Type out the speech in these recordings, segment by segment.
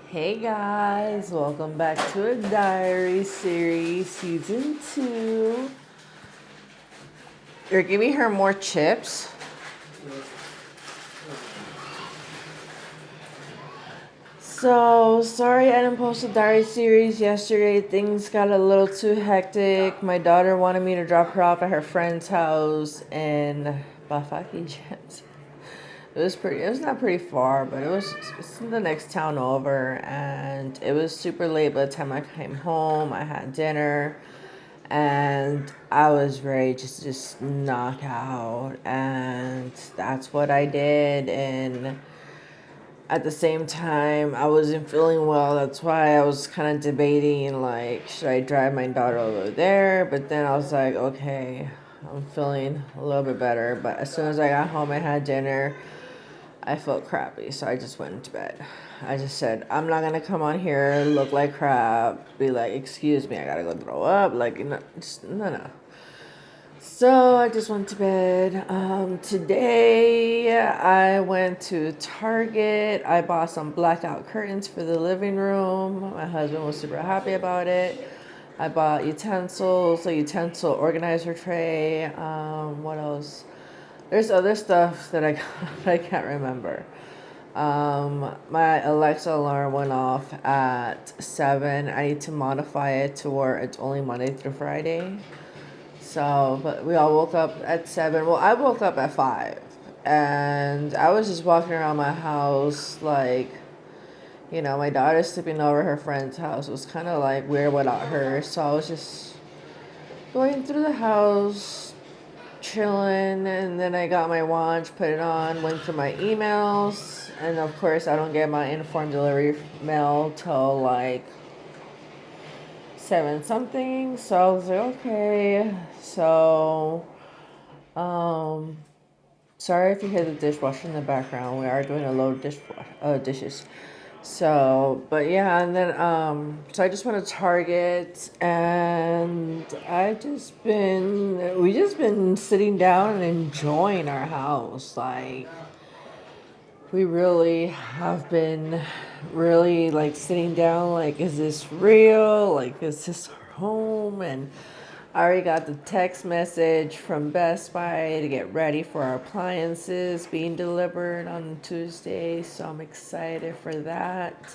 Hey guys, welcome back to a diary series, season 2. You're giving her more chips. So, sorry I didn't post a diary series yesterday. Things got a little too hectic. My daughter wanted me to drop her off at her friend's house in Bafaki Gems. It was not pretty far, but it's the next town over, and it was super late by the time I came home. I had dinner, and I was ready to just knock out, and that's what I did. And at the same time, I wasn't feeling well. That's why I was kind of debating, like, should I drive my daughter over there? But then I was like, okay, I'm feeling a little bit better. But as soon as I got home and had dinner, I felt crappy, so I just went to bed. I just said, I'm not gonna come on here, look like crap, be like, excuse me, I gotta go throw up. Like, no. So I just went to bed. Today I went to Target. I bought some blackout curtains for the living room. My husband was super happy about it. I bought utensils, a utensil organizer tray. What else? There's other stuff that I got, I can't remember. My Alexa alarm went off at 7. I need to modify it to where it's only Monday through Friday. So, but we all woke up at 7. Well, I woke up at 5. And I was just walking around my house like, my daughter's sleeping over her friend's house. It was kind of like weird without her. So I was just going through the house, chilling, and then I got my watch, put it on, went through my emails, and of course I don't get my informed delivery mail till like 7 something. So I was like, okay. So sorry if you hear the dishwasher in the background. We are doing a load of dishes. So, but yeah, and then so I just went to Target, and we just been sitting down and enjoying our house. Like, we really have been really like sitting down, like, is this real? Like, is this our home? And I already got the text message from Best Buy to get ready for our appliances being delivered on Tuesday. So I'm excited for that.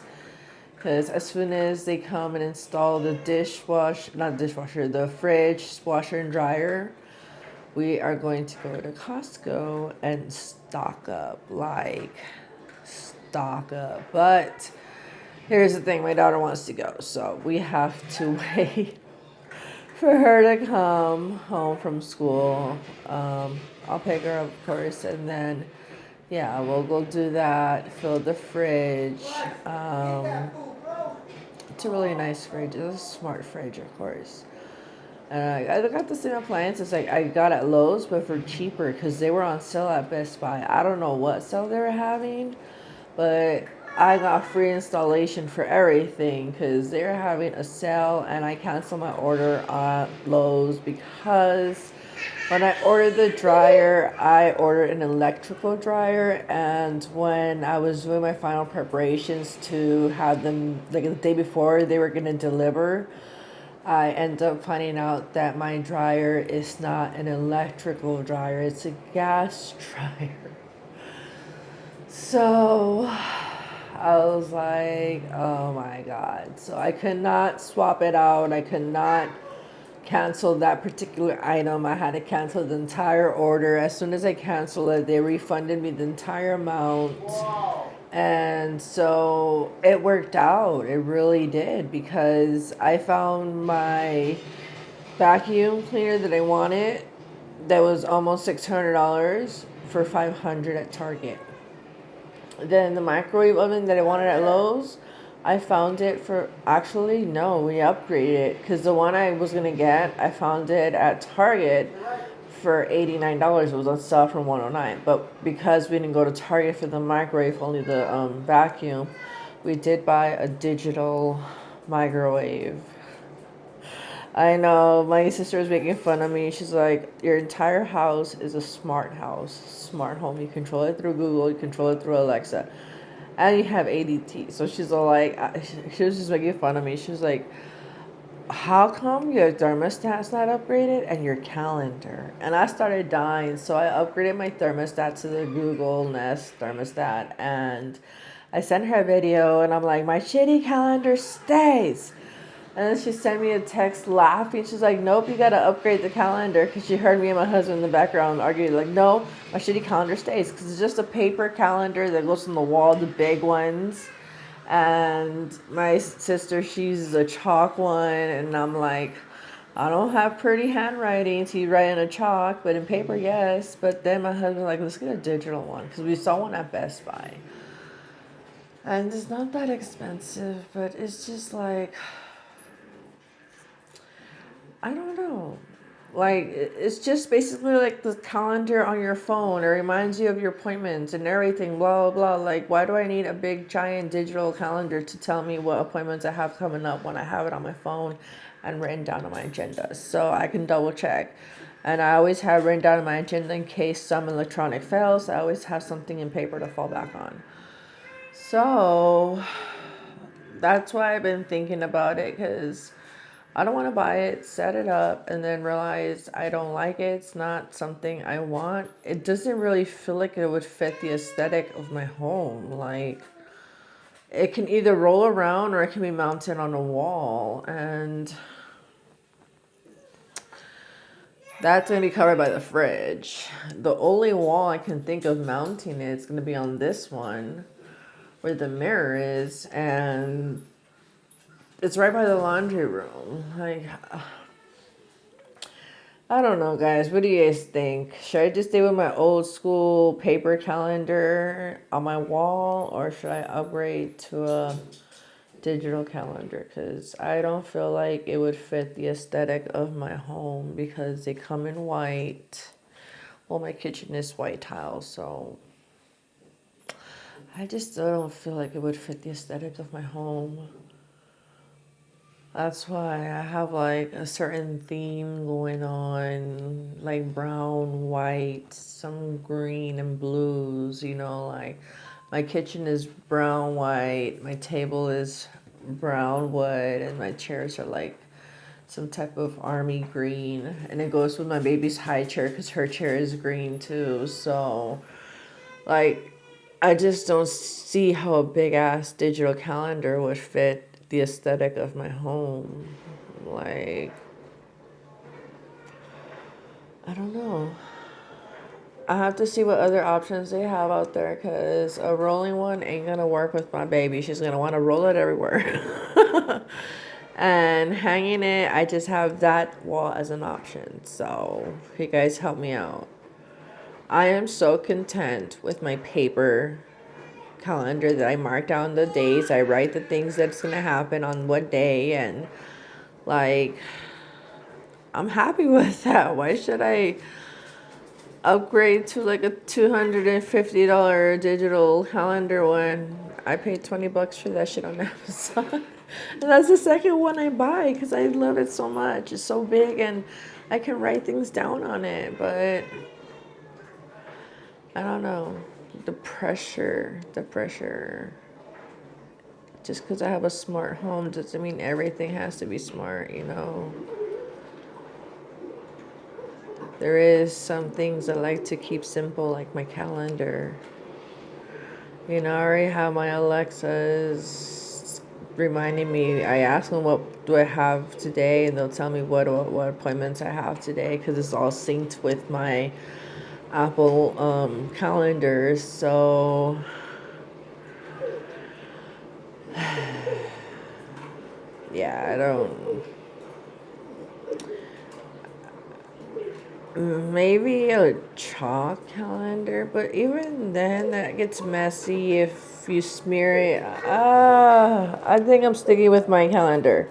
Because as soon as they come and install the the fridge, washer, and dryer, we are going to go to Costco and stock up. But here's the thing, my daughter wants to go. So we have to wait for her to come home from school. I'll pick her up, of course, and then, yeah, we'll go do that, fill the fridge. It's a really nice fridge. It's a smart fridge, of course. And I got the same appliances like I got at Lowe's, but for cheaper because they were on sale at Best Buy. I don't know what sale they were having, but I got free installation for everything because they were having a sale, and I canceled my order at Lowe's because when I ordered the dryer, I ordered an electrical dryer, and when I was doing my final preparations to have them, like the day before they were going to deliver, I end up finding out that my dryer is not an electrical dryer, it's a gas dryer. So I was like, oh my God. So I could not swap it out. I could not cancel that particular item. I had to cancel the entire order. As soon as I canceled it, they refunded me the entire amount. And so it worked out. It really did, because I found my vacuum cleaner that I wanted that was almost $600 for $500 at Target. Then the microwave oven that I wanted at Lowe's, I found it for, actually, no, we upgraded it, because the one I was going to get, I found it at Target for $89. It was on sale from $109. But because we didn't go to Target for the microwave, only the vacuum, we did buy a digital microwave. I know. My sister was making fun of me. She's like, your entire house is a smart house, smart home. You control it through Google, you control it through Alexa, and you have ADT. So she's all like, she was just making fun of me. She was like, how come your thermostat's not upgraded and your calendar? And I started dying. So I upgraded my thermostat to the Google Nest thermostat, and I sent her a video, and I'm like, my shitty calendar stays. And then she sent me a text laughing. She's like, nope, you got to upgrade the calendar, because she heard me and my husband in the background arguing. Like, no, my shitty calendar stays, because it's just a paper calendar that goes on the wall, the big ones. And my sister, she's a chalk one. And I'm like, I don't have pretty handwriting to write in a chalk, but in paper, yes. But then my husband was like, let's get a digital one, because we saw one at Best Buy. And it's not that expensive, but it's just like, I don't know. Like, it's just basically like the calendar on your phone. It reminds you of your appointments and everything, blah, blah, blah. Like, why do I need a big, giant digital calendar to tell me what appointments I have coming up when I have it on my phone and written down on my agenda? So I can double check. And I always have written down on my agenda in case some electronic fails. I always have something in paper to fall back on. So that's why I've been thinking about it, because I don't want to buy it, set it up, and then realize I don't like it. It's not something I want. It doesn't really feel like it would fit the aesthetic of my home. Like, it can either roll around or it can be mounted on a wall. And that's going to be covered by the fridge. The only wall I can think of mounting it is going to be on this one where the mirror is. And it's right by the laundry room. Like, I don't know, guys. What do you guys think? Should I just stay with my old school paper calendar on my wall, or should I upgrade to a digital calendar? Because I don't feel like it would fit the aesthetic of my home, because they come in white. Well, my kitchen is white tile, so I just still don't feel like it would fit the aesthetic of my home. That's why I have like a certain theme going on, like brown, white, some green and blues, like my kitchen is brown, white, my table is brown wood, and my chairs are like some type of army green. And it goes with my baby's high chair because her chair is green too. So, like, I just don't see how a big ass digital calendar would fit the aesthetic of my home. Like, I don't know. I have to see what other options they have out there, because a rolling one ain't gonna work with my baby. She's gonna want to roll it everywhere. And hanging it, I just have that wall as an option. So you guys help me out. I am so content with my paper calendar that I mark down the days. I write the things that's gonna happen on what day, and like, I'm happy with that. Why should I upgrade to like a $250 digital calendar when I paid $20 for that shit on Amazon? And that's the second one I buy because I love it so much. It's so big and I can write things down on it, but I don't know. The pressure. Just because I have a smart home doesn't mean everything has to be smart, There is some things I like to keep simple, like my calendar. I already have my Alexas reminding me. I ask them what do I have today, and they'll tell me what appointments I have today, because it's all synced with my Apple calendar. So yeah, I don't. Maybe a chalk calendar, but even then that gets messy if you smear it. I think I'm sticking with my calendar.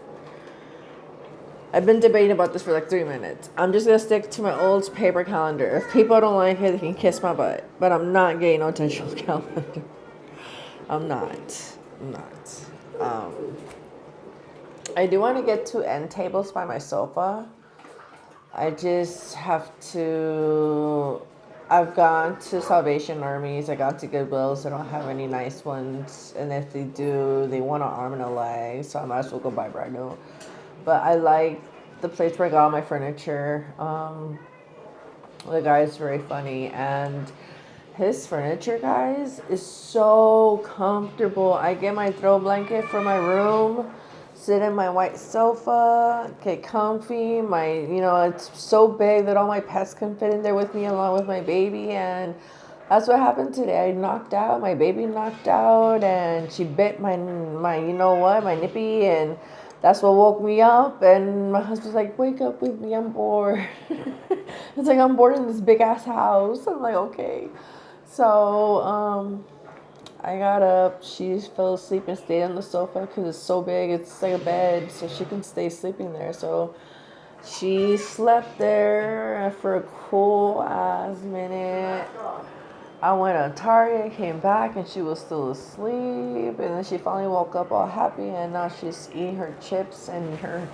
I've been debating about this for like 3 minutes. I'm just gonna stick to my old paper calendar. If people don't like it, they can kiss my butt. But I'm not getting no digital calendar. I'm not. I do want to get 2 end tables by my sofa. I just have to. I've gone to Salvation Armies. I got to Goodwills. They don't have any nice ones, and if they do, they want an arm and a leg. So I might as well go buy brand new. But I like the place where I got all my furniture. The guy is very funny, and his furniture, guys, is so comfortable. I get my throw blanket for my room, sit in my white sofa, get comfy. It's so big that all my pets can fit in there with me along with my baby. And that's what happened today. I knocked out, my baby knocked out, and she bit my my nippy, and that's what woke me up. And my husband's like, wake up with me, I'm bored. It's like, I'm bored in this big ass house. I'm like, okay. So, I got up, she fell asleep and stayed on the sofa because it's so big, it's like a bed, so she can stay sleeping there. So she slept there for a cool ass minute. I went on Target, came back, and she was still asleep. And then she finally woke up all happy, and now she's eating her chips and her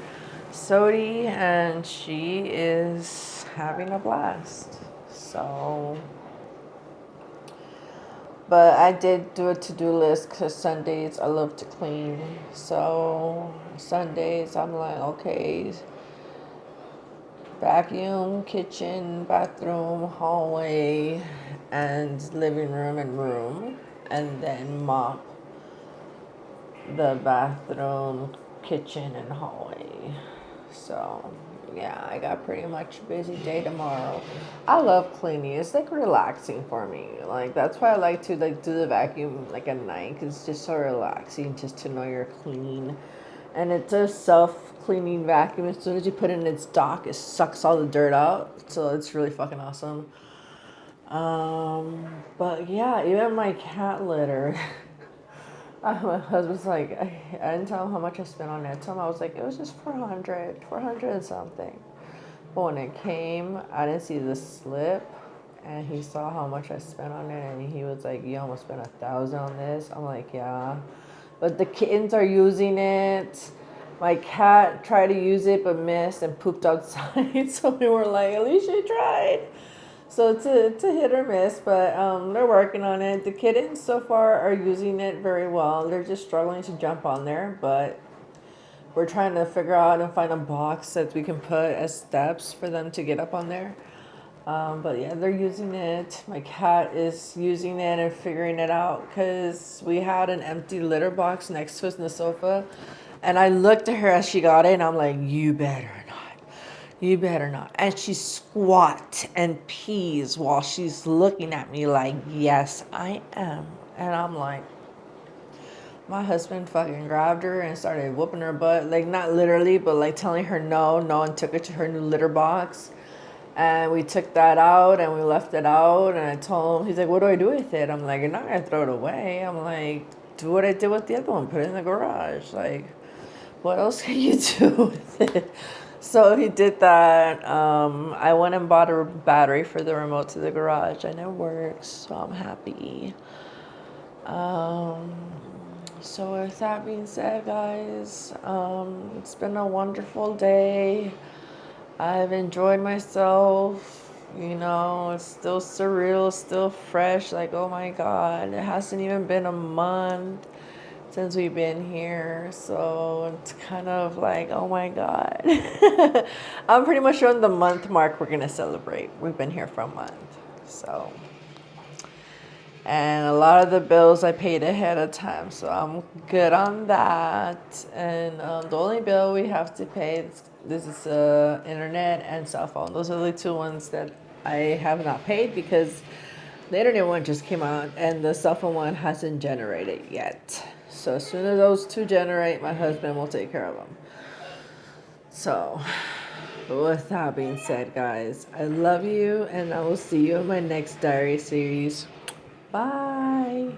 soda, and she is having a blast. So... But I did do a to-do list because Sundays I love to clean. So Sundays I'm like, okay, vacuum, kitchen, bathroom, hallway, and living room and room. And then mop the bathroom, kitchen, and hallway. So... yeah, I got pretty much a busy day tomorrow. I love cleaning. It's like relaxing for me. Like that's why I like to do the vacuum like at night, because it's just so relaxing just to know you're clean. And it's a self-cleaning vacuum. As soon as you put it in its dock, it sucks all the dirt out. So it's really fucking awesome. But yeah, even my cat litter. My husband's like, I didn't tell him how much I spent on it. I told him, I was like, it was just 400 and something. But when it came, I didn't see the slip, and he saw how much I spent on it, and he was like, you almost spent 1,000 on this. I'm like, yeah. But the kittens are using it. My cat tried to use it, but missed and pooped outside. So we were like, at least you tried. So it's a hit or miss, but they're working on it. The kittens so far are using it very well. They're just struggling to jump on there, but we're trying to figure out and find a box that we can put as steps for them to get up on there. But yeah, they're using it. My cat is using it and figuring it out, because we had an empty litter box next to us in the sofa, and I looked at her as she got it, and I'm like, you better not. You better not. And she squats and pees while she's looking at me like, yes, I am. And I'm like, my husband fucking grabbed her and started whooping her butt. Like, not literally, but like telling her no, and took her to her new litter box. And we took that out and we left it out. And I told him, he's like, what do I do with it? I'm like, you're not going to throw it away. I'm like, do what I did with the other one. Put it in the garage. Like, what else can you do with it? So he did that. I went and bought a battery for the remote to the garage, and it works, so I'm happy. So with that being said, guys, it's been a wonderful day. I've enjoyed myself. It's still surreal, still fresh. Like, oh my God, it hasn't even been a month since we've been here, so it's kind of like, oh my God. I'm pretty much on the month mark we're gonna celebrate. We've been here for a month, so. And a lot of the bills I paid ahead of time, so I'm good on that. And the only bill we have to pay, this is internet and cell phone. Those are the 2 ones that I have not paid, because the internet one just came out and the cell phone one hasn't generated yet. So as soon as those 2 generate, my husband will take care of them. So with that being said, guys, I love you, and I will see you in my next diary series. Bye.